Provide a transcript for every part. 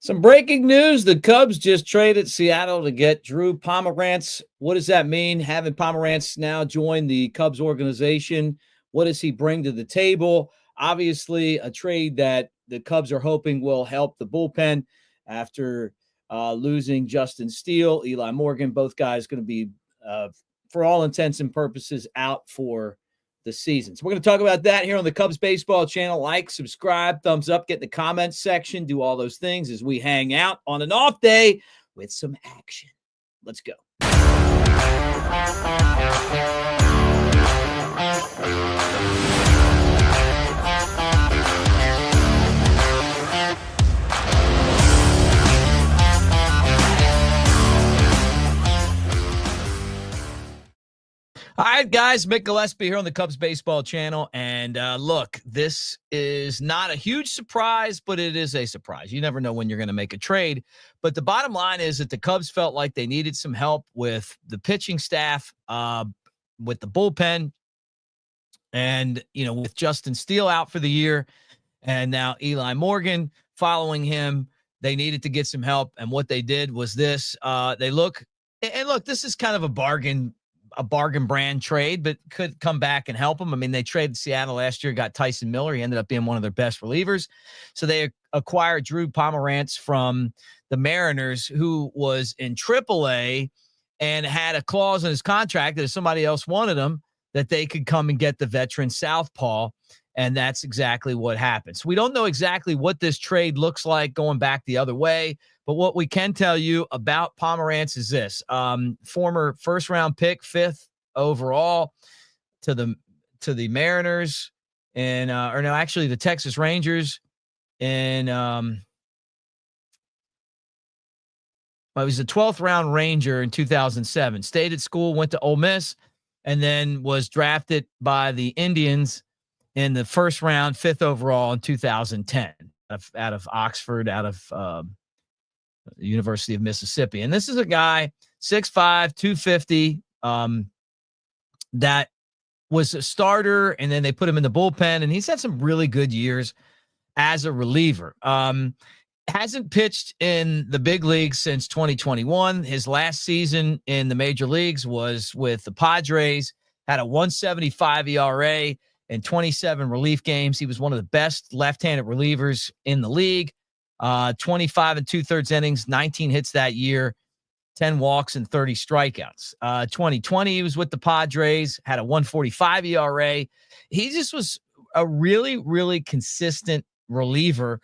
Some breaking news. The Cubs just traded Seattle to get Drew Pomeranz. What does that mean? Having Pomeranz now join the Cubs organization, what does he bring to the table? Obviously, a trade that the Cubs are hoping will help the bullpen after losing Justin Steele, Eli Morgan. Both guys going to be, for all intents and purposes, out for the season. So we're going to talk about that here on the Cubs Baseball channel. Like, subscribe, thumbs up, get in the comments section, do all those things as we hang out on an off day with some action. Let's go. All right, guys, Mick Gillespie here on the Cubs Baseball channel. And look, this is not a huge surprise, but it is a surprise. You never know when you're going to make a trade. But the bottom line is that the Cubs felt like they needed some help with the pitching staff, with the bullpen, and, with Justin Steele out for the year, and now Eli Morgan following him, they needed to get some help. And what they did was this. Look, this is kind of a bargain brand trade, but could come back and help them. I mean, they traded Seattle last year, got Tyson Miller. He ended up being one of their best relievers. So they acquired Drew Pomeranz from the Mariners, who was in AAA and had a clause in his contract that if somebody else wanted him, that they could come and get the veteran southpaw. And that's exactly what happened. So we don't know exactly what this trade looks like going back the other way. But what we can tell you about Pomeranz is this: former first-round pick, 5th overall to the Mariners, and actually the Texas Rangers. And he was a 12th-round Ranger in 2007. Stayed at school, went to Ole Miss, and then was drafted by the Indians in the first round, 5th overall in 2010, out of Oxford, out of University of Mississippi. And this is a guy, 6'5", 250, that was a starter, and then they put him in the bullpen, and he's had some really good years as a reliever. Hasn't pitched in the big leagues since 2021. His last season in the major leagues was with the Padres, had a 1.75 ERA in 27 relief games. He was one of the best left-handed relievers in the league. 25 and 2/3 innings, 19 hits that year, 10 walks and 30 strikeouts. 2020, he was with the Padres, had a 1.45 ERA. He just was a really, really consistent reliever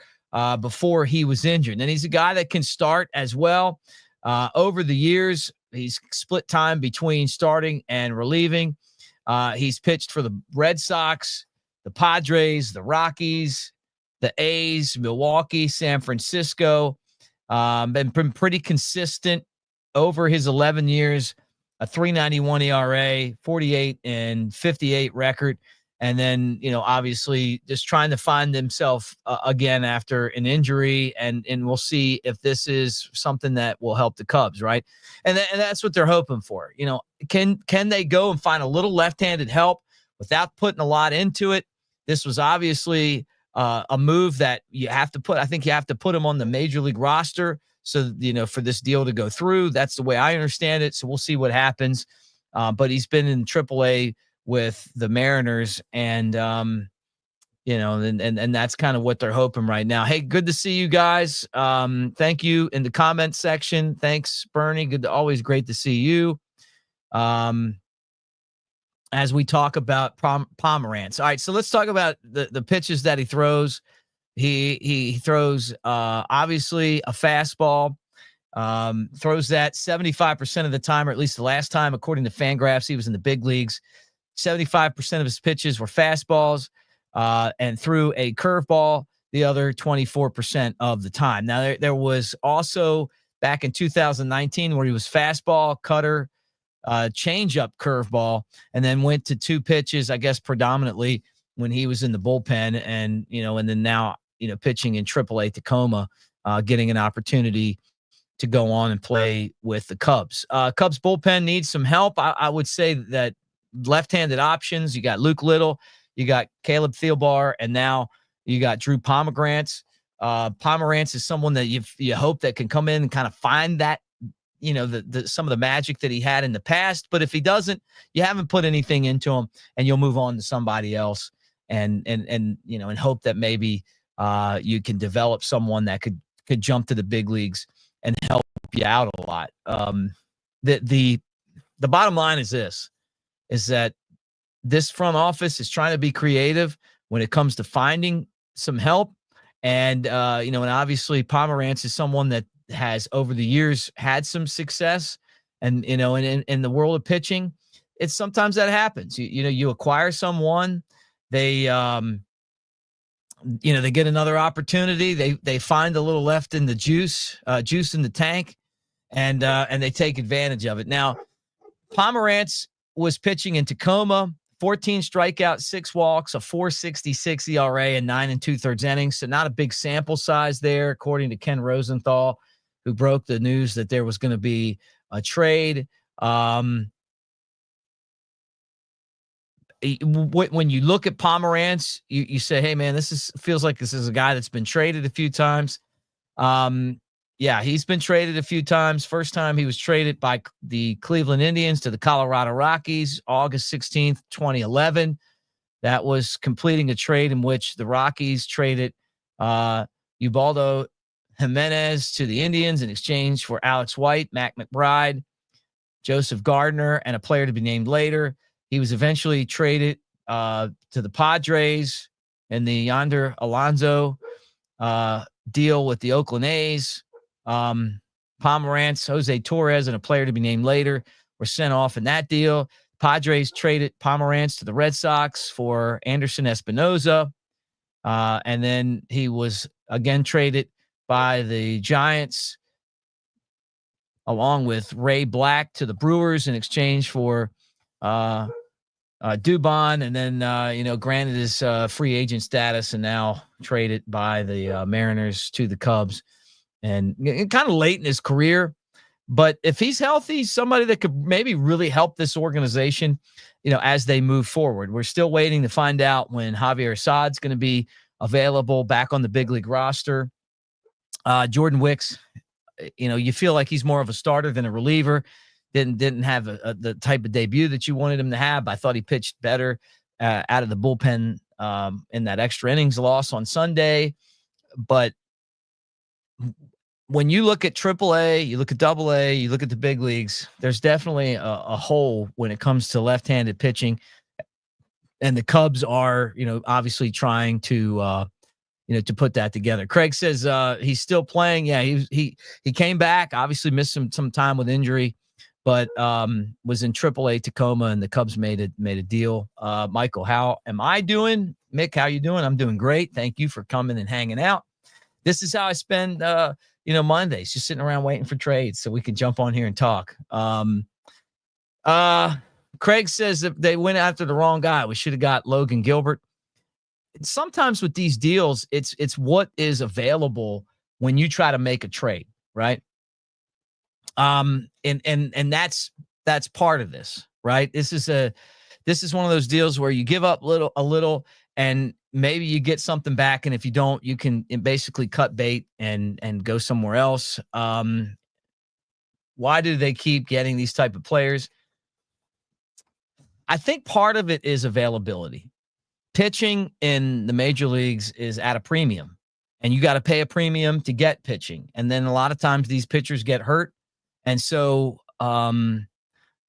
before he was injured. And he's a guy that can start as well. Over the years, he's split time between starting and relieving. He's pitched for the Red Sox, the Padres, the Rockies, the A's, Milwaukee, San Francisco. Been pretty consistent over his 11 years, a 3.91 ERA, 48 and 58 record. And then, obviously just trying to find himself again after an injury. And we'll see if this is something that will help the Cubs, right? And that's what they're hoping for. Can they go and find a little left-handed help without putting a lot into it? This was obviously a move that you have to put. I think you have to put him on the major league roster. So, for this deal to go through, that's the way I understand it. So we'll see what happens. But he's been in AAA with the Mariners, and and that's kind of what they're hoping right now. Hey, good to see you guys. Thank you in the comment section. Thanks, Bernie. Always great to see you. As we talk about Pomeranz. All right, so let's talk about the pitches that he throws. He throws obviously a fastball. Throws that 75% of the time, or at least the last time, according to Fangraphs, he was in the big leagues. 75% of his pitches were fastballs, and threw a curveball the other 24% of the time. Now, there was also back in 2019 where he was fastball, cutter, change-up, curveball, and then went to 2 pitches, I guess, predominantly when he was in the bullpen, and then now, pitching in AAA Tacoma, getting an opportunity to go on and play with the Cubs. Cubs bullpen needs some help. I would say that left-handed options, you got Luke Little, you got Caleb Thielbar, and now you got Drew Pomeranz. Pomeranz is someone that you hope that can come in and kind of find that, the some of the magic that he had in the past. But if he doesn't, you haven't put anything into him, and you'll move on to somebody else, and hope that maybe you can develop someone that could jump to the big leagues and help you out a lot. The bottom line is that this front office is trying to be creative when it comes to finding some help. And, and obviously Pomeranz is someone that has over the years had some success. And, in the world of pitching, it's sometimes that happens. You acquire someone, they get another opportunity. They find a little left in the juice in the tank, and they take advantage of it. Now, Pomeranz was pitching in Tacoma, 14 strikeouts, 6 walks, a 4.66 ERA, and 9 2/3 innings. So not a big sample size there, according to Ken Rosenthal, who broke the news that there was going to be a trade. When you look at Pomeranz, you say, hey, man, feels like this is a guy that's been traded a few times. Yeah, he's been traded a few times. First time he was traded by the Cleveland Indians to the Colorado Rockies, August 16th, 2011. That was completing a trade in which the Rockies traded Ubaldo Jimenez to the Indians in exchange for Alex White, Mac McBride, Joseph Gardner, and a player to be named later. He was eventually traded to the Padres in the Yonder Alonso deal with the Oakland A's. Pomeranz, Jose Torres, and a player to be named later were sent off in that deal. Padres traded Pomeranz to the Red Sox for Anderson Espinoza. And then he was again traded by the Giants along with Ray Black to the Brewers in exchange for Dubon, and then granted his free agent status, and now traded by the Mariners to the Cubs, and kind of late in his career. But if he's healthy, somebody that could maybe really help this organization, as they move forward. We're still waiting to find out when Javier Assad's going to be available back on the big league roster. Jordan Wicks, you feel like he's more of a starter than a reliever. Didn't have the type of debut that you wanted him to have. I thought he pitched better out of the bullpen in that extra innings loss on Sunday. But when you look at AAA, you look at AA, you look at the big leagues, there's definitely a hole when it comes to left-handed pitching. And the Cubs are, obviously trying to to put that together. Craig says he's still playing. Yeah, he came back, obviously missed some time with injury, but was in AAA Tacoma, and the Cubs made a deal. Michael, how am I doing? Mick, how you doing? I'm doing great. Thank you for coming and hanging out. This is how I spend Mondays, just sitting around waiting for trades so we can jump on here and talk. Craig says that they went after the wrong guy. We should have got Logan Gilbert. Sometimes with these deals, it's what is available when you try to make a trade, right? And that's part of this, right? This is one of those deals where you give up a little, and maybe you get something back. And if you don't, you can basically cut bait and go somewhere else. Why do they keep getting these type of players? I think part of it is availability. Pitching in the major leagues is at a premium, and you got to pay a premium to get pitching. And then a lot of times these pitchers get hurt. And so,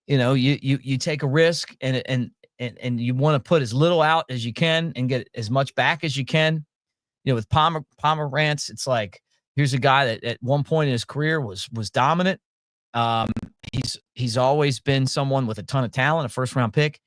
you take a risk and you want to put as little out as you can and get as much back as you can. With Pomeranz, it's like, here's a guy that at one point in his career was dominant. He's always been someone with a ton of talent, a first round pick,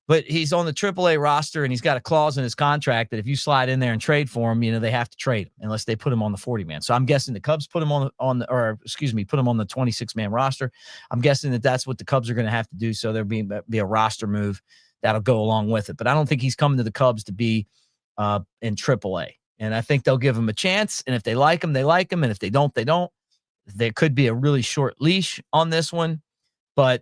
but he's on the AAA roster, and he's got a clause in his contract that if you slide in there and trade for him, they have to trade him unless they put him on the 40-man. So I'm guessing the Cubs put him put him on the 26-man roster. I'm guessing that's what the Cubs are going to have to do. So there'll be a roster move that'll go along with it. But I don't think he's coming to the Cubs to be in AAA. And I think they'll give him a chance. And if they like him, they like him. And if they don't, they don't. There could be a really short leash on this one. But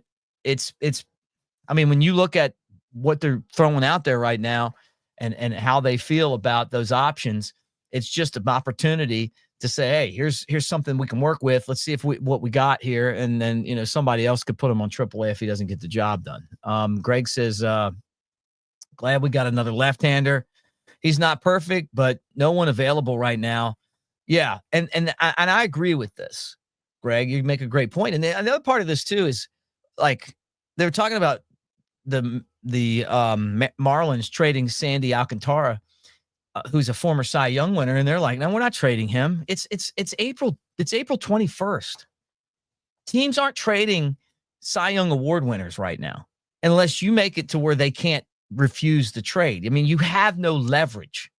when you look at what they're throwing out there right now and how they feel about those options, It's just an opportunity to say, hey, here's something we can work with. Let's see if what we got here. And then, somebody else could put him on AAA if he doesn't get the job done. Greg says, glad we got another left-hander. He's not perfect, but no one available right now. Yeah. And I agree with this, Greg. You make a great point. And another part of this too is like they were talking about the Marlins trading Sandy Alcantara, who's a former Cy Young winner, and they're like, no, we're not trading him. It's April 21st. Teams aren't trading Cy Young Award winners right now unless you make it to where they can't refuse the trade. I mean, you have no leverage.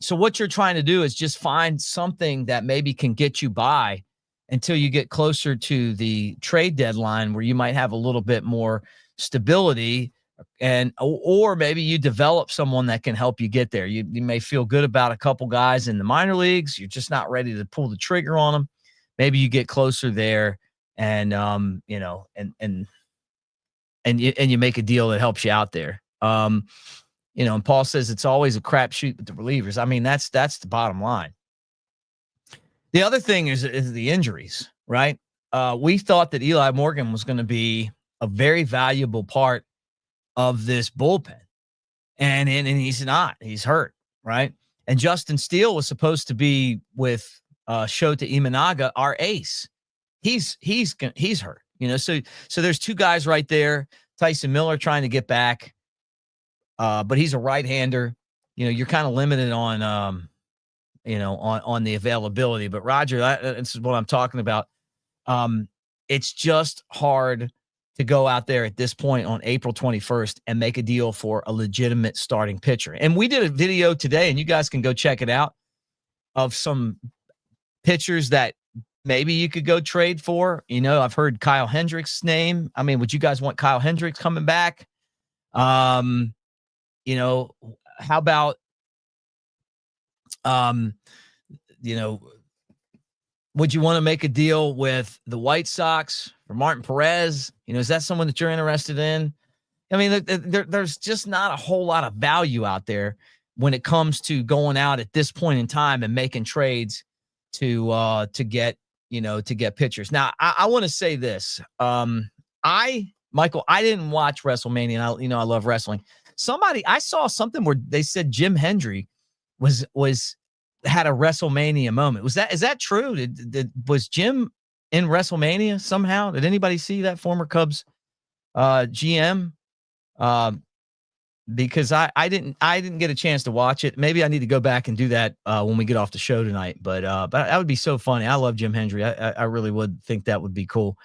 So what you're trying to do is just find something that maybe can get you by until you get closer to the trade deadline where you might have a little bit more stability, and or maybe you develop someone that can help you get there. You may feel good about a couple guys in the minor leagues. You're just not ready to pull the trigger on them. Maybe you get closer there and you make a deal that helps you out there. And Paul says it's always a crapshoot with the relievers. I mean, that's the bottom line. The other thing is the injuries, right? We thought that Eli Morgan was going to be a very valuable part of this bullpen, and he's not. He's hurt, right? And Justin Steele was supposed to be with Shota Imanaga, our ace. He's hurt, So there's two guys right there. Tyson Miller trying to get back, but he's a right-hander. You're kind of limited on on the availability. But Roger, this is what I'm talking about. It's just hard to go out there at this point on April 21st and make a deal for a legitimate starting pitcher. And we did a video today, and you guys can go check it out, of some pitchers that maybe you could go trade for. I've heard Kyle Hendricks' name. I mean, would you guys want Kyle Hendricks coming back? How about, would you want to make a deal with the White Sox for Martin Perez? Is that someone that you're interested in? I mean, there's just not a whole lot of value out there when it comes to going out at this point in time and making trades to get pitchers. Now, I want to say this. Michael, I didn't watch WrestleMania, and I love wrestling. I saw something where they said Jim Hendry had a WrestleMania moment. Is that true? Was Jim in WrestleMania somehow? Did anybody see that, former Cubs GM? Because I didn't get a chance to watch it. Maybe I need to go back and do that when we get off the show tonight. But that would be so funny. I love Jim Hendry. I really would think that would be cool.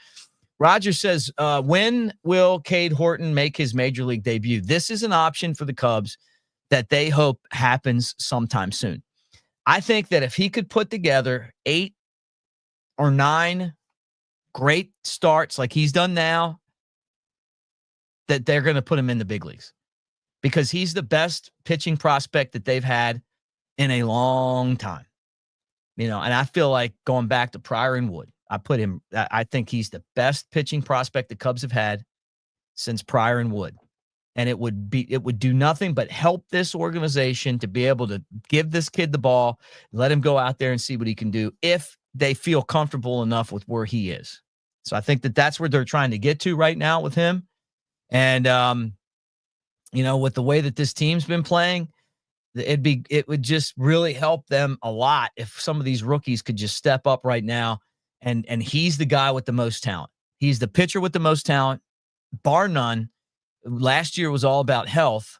Roger says, when will Kade Horton make his major league debut? This is an option for the Cubs that they hope happens sometime soon. I think that if he could put together 8 or 9 great starts like he's done now, that they're going to put him in the big leagues, because he's the best pitching prospect that they've had in a long time. And I feel like going back to Pryor and Wood, I think he's the best pitching prospect the Cubs have had since Pryor and Wood. And it would do nothing but help this organization to be able to give this kid the ball, let him go out there and see what he can do if they feel comfortable enough with where he is. So I think that that's where they're trying to get to right now with him. And, with the way that this team's been playing, it would just really help them a lot if some of these rookies could just step up right now. And he's the guy with the most talent. He's the pitcher with the most talent, bar none. Last year was all about health.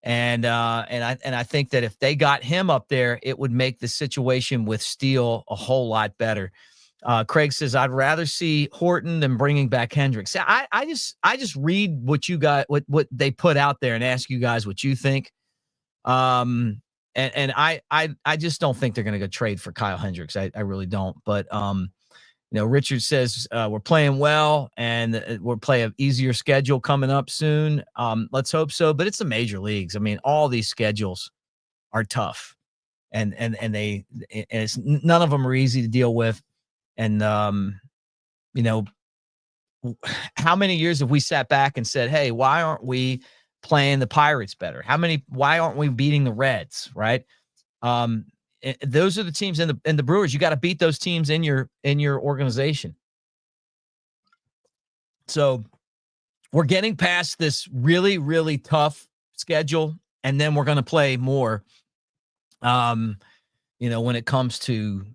And I think that if they got him up there, it would make the situation with Steele a whole lot better. Craig says, I'd rather see Horton than bringing back Hendricks. I just read what you got, what they put out there, and ask you guys what you think. And I just don't think they're going to go trade for Kyle Hendricks. I really don't. But, Richard says, we're playing well, and we'll play an easier schedule coming up soon. Let's hope so. But it's the major leagues. I mean, all these schedules are tough, and it's none of them are easy to deal with. And, how many years have we sat back and said, hey, why aren't we playing the Pirates better? Why aren't we beating the Reds? Right. those are the teams in the Brewers. You got to beat those teams in your organization. So we're getting past this really, really tough schedule, and then we're going to play more. When it comes to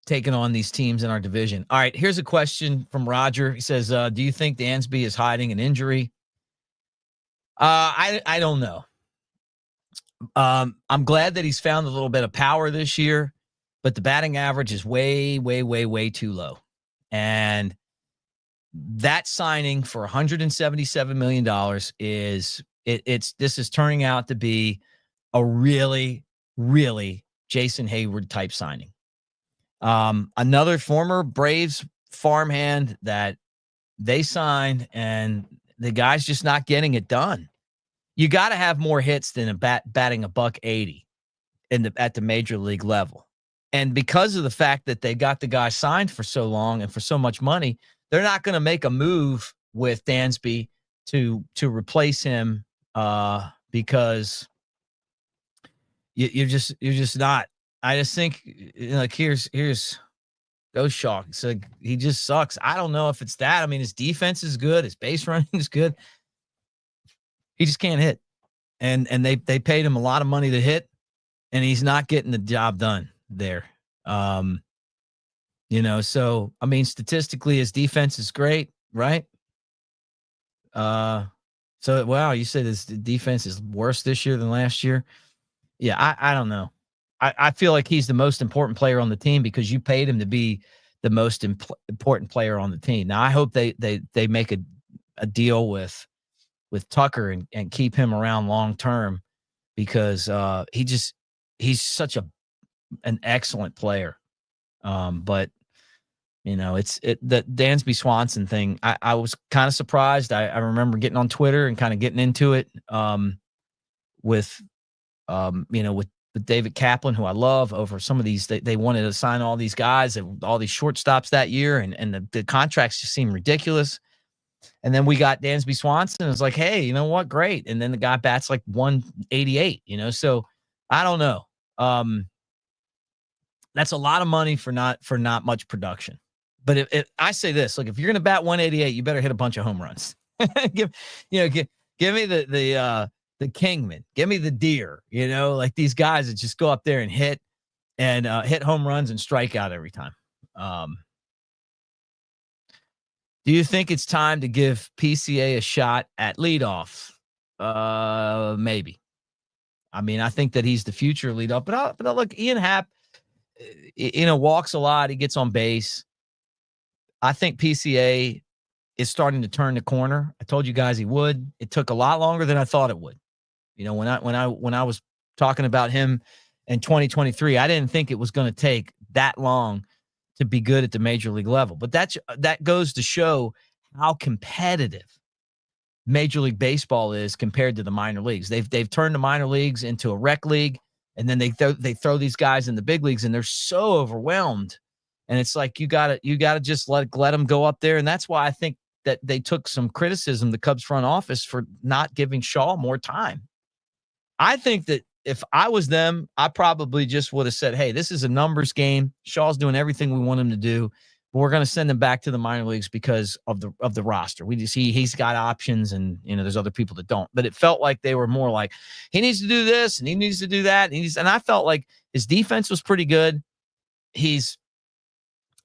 taking on these teams in our division. All right, here's a question from Roger. He says, do you think Dansby is hiding an injury? I don't know. I'm glad that he's found a little bit of power this year, but the batting average is way, way, way, way too low. And that signing for $177 million this is turning out to be a really, really Jason Hayward type signing. Another former Braves farmhand that they signed, and the guy's just not getting it done. You got to have more hits than batting $180 at the major league level. And because of the fact that they got the guy signed for so long and for so much money, they're not going to make a move with Dansby to replace him because you're just not. I just think here's Ghost Shaw. So he just sucks. I don't know if it's that. I mean, his defense is good, his base running is good. He just can't hit, and they paid him a lot of money to hit, and he's not getting the job done there. So I mean, statistically, his defense is great, right? So wow, you said his defense is worse this year than last year. Yeah, I don't know. I feel like he's the most important player on the team because you paid him to be the most important player on the team. Now, I hope they make a deal with Tucker and keep him around long term because he's such an excellent player. But it's the Dansby Swanson thing. I was kind of surprised. I remember getting on Twitter and kind of getting into it with David Kaplan, who I love, over some of these. They wanted to sign all these guys and all these shortstops that year, and the contracts just seemed ridiculous. And then we got Dansby Swanson. It was like, hey, you know what? Great. And then the guy bats like 188, So I don't know. That's a lot of money for not much production. But if I say this, look, if you're going to bat 188, you better hit a bunch of home runs. give me the Kingman, give me the Deer, like these guys that just go up there and hit home runs and strike out every time. Do you think it's time to give PCA a shot at leadoff? Maybe. I mean, I think that he's the future leadoff, but look, Ian Happ, walks a lot. He gets on base. I think PCA is starting to turn the corner. I told you guys he would. It took a lot longer than I thought it would. When I was talking about him in 2023, I didn't think it was going to take that long to be good at the major league level. But that goes to show how competitive Major League Baseball is compared to the minor leagues. They've turned the minor leagues into a rec league, and then they throw these guys in the big leagues, and they're so overwhelmed. And it's like you gotta just let them go up there, and that's why I think that they took some criticism, the Cubs front office, for not giving Shaw more time. I think that if I was them, I probably just would have said, hey, this is a numbers game. Shaw's doing everything we want him to do, but we're going to send him back to the minor leagues because of the roster. We just he's got options, and there's other people that don't. But it felt like they were more like, he needs to do this and he needs to do that. And I felt like his defense was pretty good. He's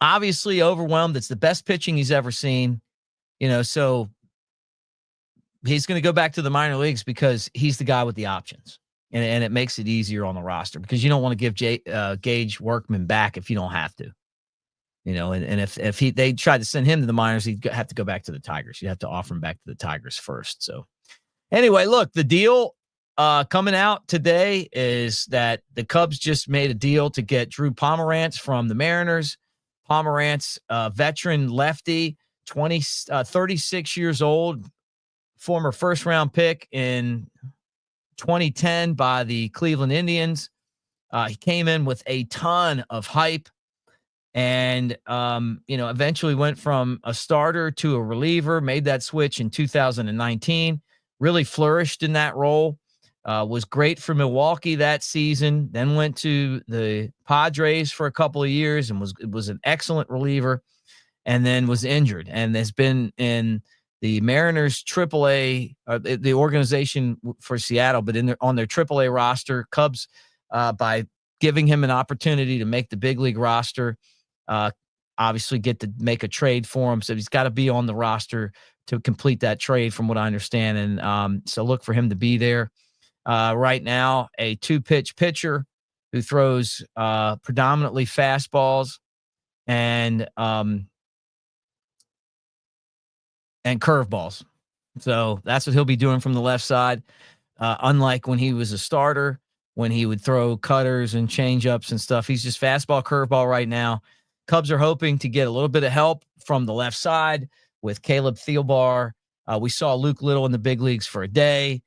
obviously overwhelmed. It's the best pitching he's ever seen. So he's going to go back to the minor leagues because he's the guy with the options, and it makes it easier on the roster because you don't want to give Gage Workman back if you don't have to, and if they tried to send him to the minors, he'd have to go back to the Tigers. You'd have to offer him back to the Tigers first. So anyway, look, the deal coming out today is that the Cubs just made a deal to get Drew Pomeranz from the Mariners. Pomeranz, veteran lefty, 36 years old, former first-round pick in 2010 by the Cleveland Indians. He came in with a ton of hype and, eventually went from a starter to a reliever, made that switch in 2019, really flourished in that role. Was great for Milwaukee that season, then went to the Padres for a couple of years and was an excellent reliever, and then was injured and has been in the Mariners AAA, the organization for Seattle, but on their AAA roster. Cubs, by giving him an opportunity to make the big league roster, obviously get to make a trade for him. So he's got to be on the roster to complete that trade, from what I understand. And so look for him to be there. Right now, a 2-pitch pitcher who throws predominantly fastballs and curveballs. So that's what he'll be doing from the left side. Unlike when he was a starter, when he would throw cutters and changeups and stuff, he's just fastball, curveball right now. Cubs are hoping to get a little bit of help from the left side with Caleb Thielbar. We saw Luke Little in the big leagues for a day,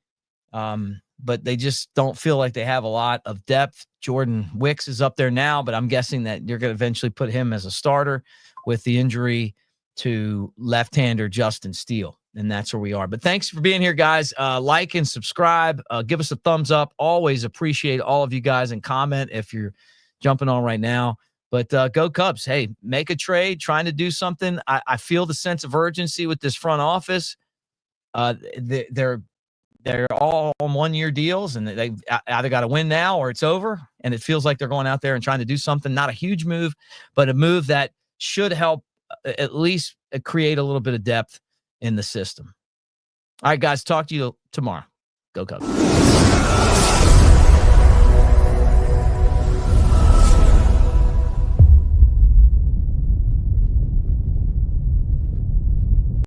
but they just don't feel like they have a lot of depth. Jordan Wicks is up there now, but I'm guessing that you're going to eventually put him as a starter with the injury to left-hander Justin Steele. And that's where we are. But thanks for being here, guys. Like and subscribe. Give us a thumbs up. Always appreciate all of you guys, and comment if you're jumping on right now. But go Cubs. Hey, make a trade, trying to do something. I feel the sense of urgency with this front office. They're all on 1-year deals, and they either got to win now or it's over. And it feels like they're going out there and trying to do something. Not a huge move, but a move that should help at least create a little bit of depth in the system. All right, guys, talk to you tomorrow. Go Cubs.